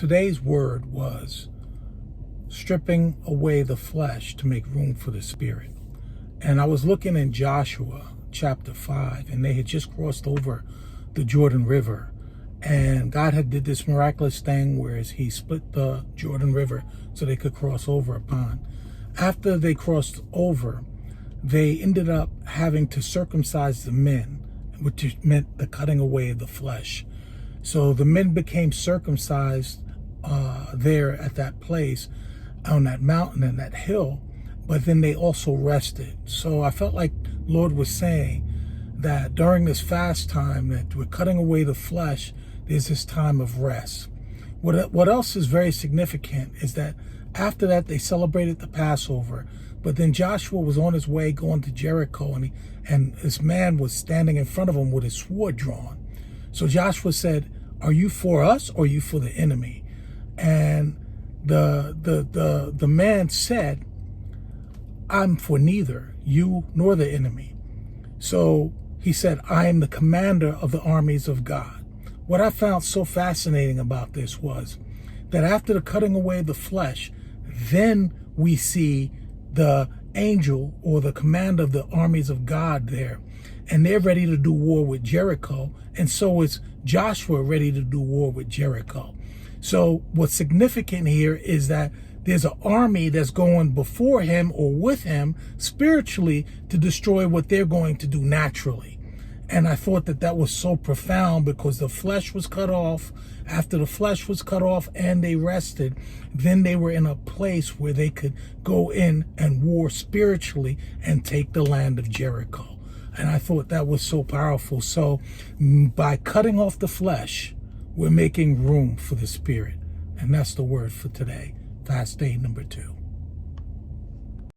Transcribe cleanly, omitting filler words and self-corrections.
Today's word was stripping away the flesh to make room for the spirit. And I was looking in Joshua chapter 5, and they had just crossed over the Jordan River. And God had did this miraculous thing where he split the Jordan River so they could cross over a pond. After they crossed over, they ended up having to circumcise the men, which meant the cutting away of the flesh. So the men became circumcised there at that place on that mountain and that hill, but then they also rested. So I felt like Lord was saying that during this fast time that we're cutting away the flesh, there's this time of rest. What else is very significant is that after that they celebrated the Passover, but then Joshua was on his way going to Jericho, and this man was standing in front of him with his sword drawn. So Joshua said, "Are you for us or are you for the enemy?" And the man said, "I'm for neither you nor the enemy." So he said, "I am the commander of the armies of God." What I found so fascinating about this was that after the cutting away of the flesh, then we see the angel or the commander of the armies of God there, and they're ready to do war with Jericho, and so is Joshua ready to do war with Jericho. So what's significant here is that there's an army that's going before him or with him spiritually to destroy what they're going to do naturally. And I thought that was so profound because the flesh was cut off. After the flesh was cut off and they rested, then they were in a place where they could go in and war spiritually and take the land of Jericho. And I thought that was so powerful. So by cutting off the flesh, we're making room for the spirit. And that's the word for today. Fast day number 2.